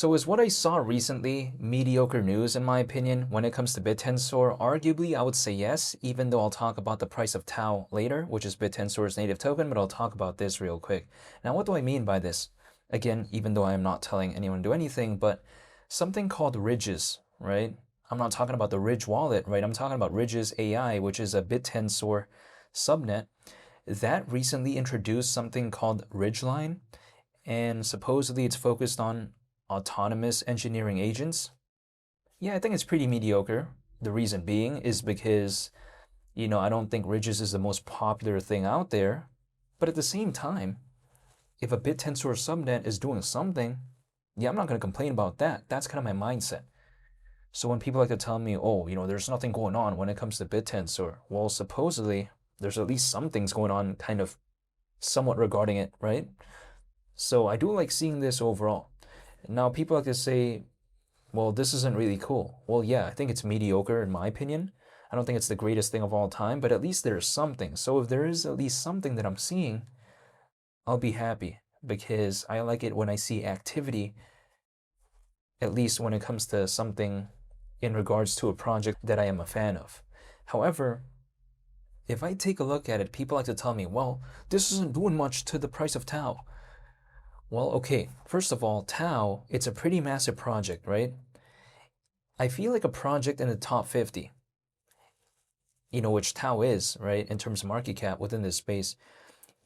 So is what I saw recently mediocre news in my opinion when it comes to Bittensor? Arguably, I would say yes, even though I'll talk about the price of TAO later, which is Bittensor's native token, but I'll talk about this real quick. Now, what do I mean by this? Again, even though I am not telling anyone to do anything, but something called Ridges, right? I'm not talking about the Ridge wallet, right? I'm talking about Ridges AI, which is a Bittensor subnet that recently introduced something called Ridgeline, and supposedly it's focused on autonomous engineering agents. Yeah, I think it's pretty mediocre. The reason being is because, I don't think Ridges is the most popular thing out there. But at the same time, if a Bittensor subnet is doing something, yeah, I'm not going to complain about that. That's kind of my mindset. So when people like to tell me, oh, there's nothing going on when it comes to Bittensor, well, supposedly there's at least some things going on kind of somewhat regarding it, right? So I do like seeing this overall. Now, people like to say, well, this isn't really cool. Well, yeah, I think it's mediocre in my opinion. I don't think it's the greatest thing of all time, but at least there's something. So if there is at least something that I'm seeing, I'll be happy because I like it when I see activity, at least when it comes to something in regards to a project that I am a fan of. However, if I take a look at it, people like to tell me, well, this isn't doing much to the price of TAO. Well, okay, first of all, TAO, it's a pretty massive project, right? I feel like a project in the top 50, which TAO is, right, in terms of market cap within this space,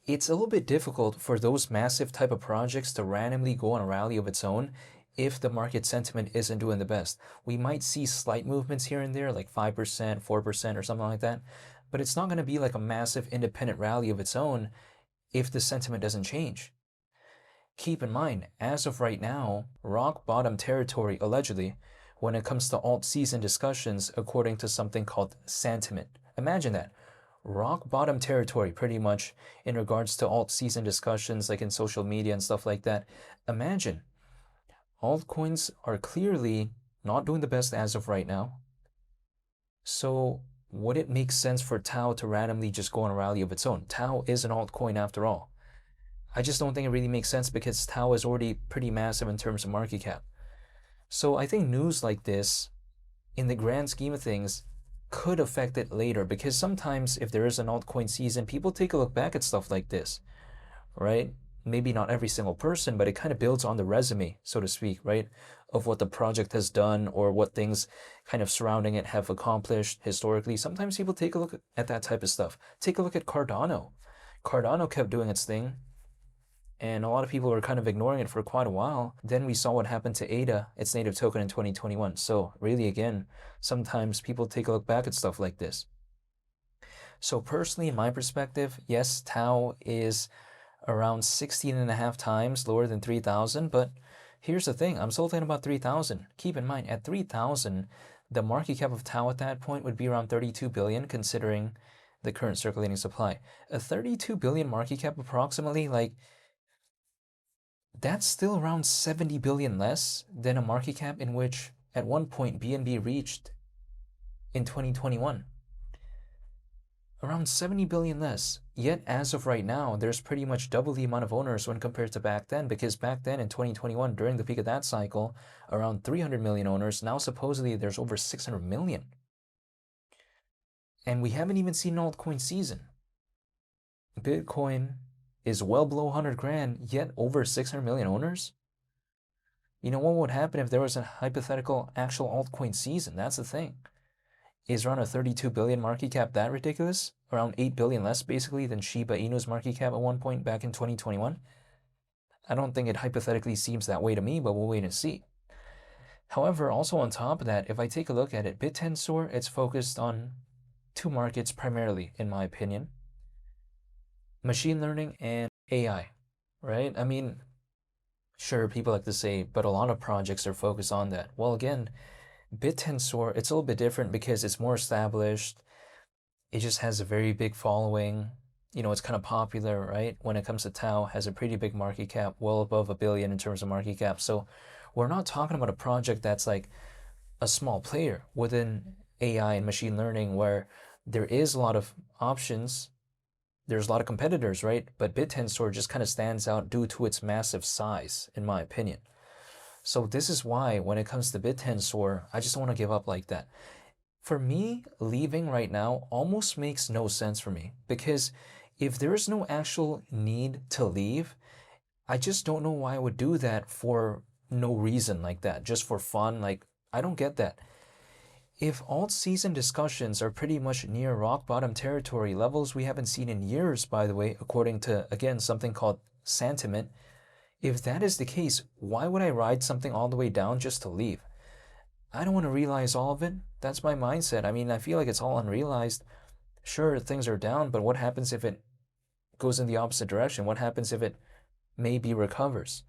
it's a little bit difficult for those massive type of projects to randomly go on a rally of its own if the market sentiment isn't doing the best. We might see slight movements here and there, like 5%, 4%, or something like that, but it's not going to be like a massive independent rally of its own if the sentiment doesn't change. Keep in mind, as of right now, rock bottom territory allegedly when it comes to alt season discussions according to something called sentiment. Imagine that. Rock bottom territory pretty much in regards to alt season discussions like in social media and stuff like that. Imagine altcoins are clearly not doing the best as of right now. So would it make sense for TAO to randomly just go on a rally of its own? TAO is an altcoin after all. I just don't think it really makes sense because TAO is already pretty massive in terms of market cap. So I think news like this, in the grand scheme of things, could affect it later because sometimes if there is an altcoin season, people take a look back at stuff like this, right? Maybe not every single person, but it kind of builds on the resume, so to speak, right? Of what the project has done or what things kind of surrounding it have accomplished historically. Sometimes people take a look at that type of stuff. Take a look at Cardano. Cardano kept doing its thing, and a lot of people were kind of ignoring it for quite a while. Then we saw what happened to ADA, its native token, in 2021. So really, again, sometimes people take a look back at stuff like this. So personally, in my perspective, yes, TAO is around 16.5 times lower than 3,000, but here's the thing, I'm still thinking about 3,000. Keep in mind, at 3,000, the market cap of TAO at that point would be around 32 billion, considering the current circulating supply. A 32 billion market cap approximately, that's still around 70 billion less than a market cap in which at one point BNB reached in 2021. Around 70 billion less. Yet as of right now, there's pretty much double the amount of owners when compared to back then, because back then in 2021, during the peak of that cycle, around 300 million owners. Now supposedly there's over 600 million. And we haven't even seen an altcoin season. Bitcoin is well below 100 grand, yet over 600 million owners? What would happen if there was a hypothetical actual altcoin season? That's the thing. Is around a 32 billion market cap that ridiculous? Around 8 billion less basically than Shiba Inu's market cap at one point back in 2021? I don't think it hypothetically seems that way to me, but we'll wait and see. However, also on top of that, if I take a look at it, Bittensor, it's focused on two markets primarily, in my opinion. Machine learning and AI, right? I mean, sure, people like to say, but a lot of projects are focused on that. Well, again, Bittensor, it's a little bit different because it's more established. It just has a very big following. It's kind of popular, right? When it comes to TAO, has a pretty big market cap, well above $1 billion in terms of market cap. So we're not talking about a project that's like a small player within AI and machine learning where there is a lot of options. There's a lot of competitors, right? But Bittensor just kind of stands out due to its massive size, in my opinion. So this is why when it comes to Bittensor, I just don't want to give up like that. For me, leaving right now almost makes no sense for me because if there's no actual need to leave, I just don't know why I would do that for no reason like that, just for fun. Like, I don't get that. If alt season discussions are pretty much near rock bottom territory, levels we haven't seen in years, by the way, according to, again, something called sentiment, if that is the case, why would I ride something all the way down just to leave? I don't want to realize all of it. That's my mindset. I mean, I feel like it's all unrealized. Sure, things are down, but what happens if it goes in the opposite direction? What happens if it maybe recovers?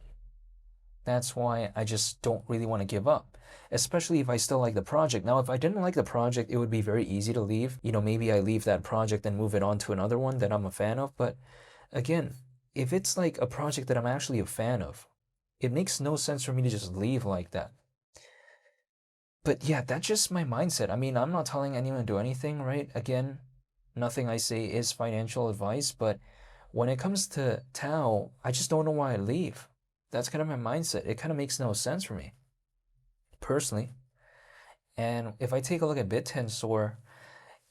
That's why I just don't really want to give up, especially if I still like the project. Now, if I didn't like the project, it would be very easy to leave. Maybe I leave that project and move it on to another one that I'm a fan of. But again, if it's like a project that I'm actually a fan of, it makes no sense for me to just leave like that. But yeah, that's just my mindset. I mean, I'm not telling anyone to do anything, right? Again, nothing I say is financial advice, but when it comes to TAO, I just don't know why I leave. That's kind of my mindset. It kind of makes no sense for me, personally. And if I take a look at Bittensor,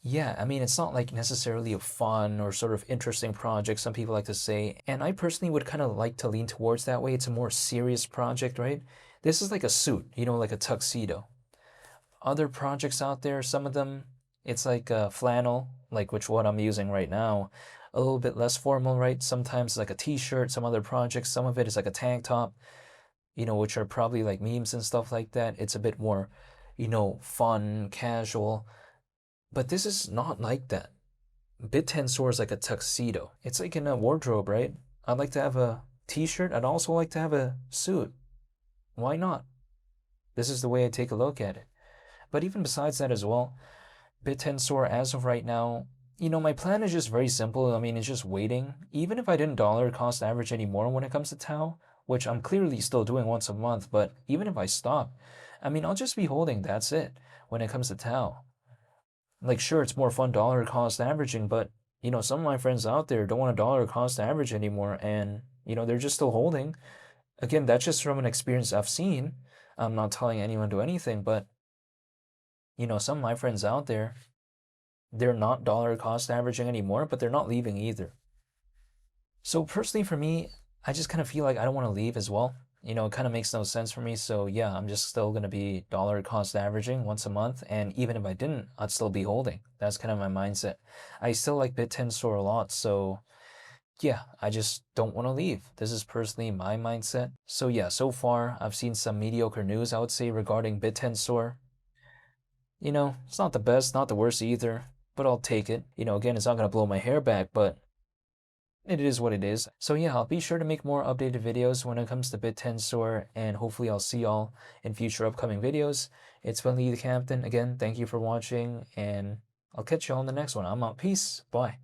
yeah, I mean, it's not like necessarily a fun or sort of interesting project, some people like to say. And I personally would kind of like to lean towards that way. It's a more serious project, right? This is like a suit, like a tuxedo. Other projects out there, some of them, it's like a flannel, like which what I'm using right now, a little bit less formal, right? Sometimes it's like a t-shirt, some other projects, some of it is like a tank top, which are probably like memes and stuff like that. It's a bit more, fun, casual. But this is not like that. Bittensor is like a tuxedo. It's like in a wardrobe, right? I'd like to have a t-shirt. I'd also like to have a suit. Why not? This is the way I take a look at it. But even besides that as well, Bittensor as of right now, my plan is just very simple. I mean, it's just waiting. Even if I didn't dollar cost average anymore when it comes to TAO, which I'm clearly still doing once a month, but even if I stop, I mean, I'll just be holding. That's it when it comes to TAO. Like, sure, it's more fun dollar cost averaging, but, some of my friends out there don't want a dollar cost average anymore, and, they're just still holding. Again, that's just from an experience I've seen. I'm not telling anyone to do anything, but some of my friends out there, they're not dollar cost averaging anymore, but they're not leaving either. So personally for me, I just kind of feel like I don't want to leave as well. It kind of makes no sense for me. So yeah, I'm just still going to be dollar cost averaging once a month. And even if I didn't, I'd still be holding. That's kind of my mindset. I still like Bittensor a lot. So yeah, I just don't want to leave. This is personally my mindset. So yeah, so far I've seen some mediocre news, I would say, regarding Bittensor. It's not the best, not the worst either, but I'll take it. Again, it's not going to blow my hair back, but it is what it is. So yeah, I'll be sure to make more updated videos when it comes to Bittensor, and hopefully I'll see y'all in future upcoming videos. It's been Lee the Captain. Again, thank you for watching, and I'll catch y'all in the next one. I'm out. Peace. Bye.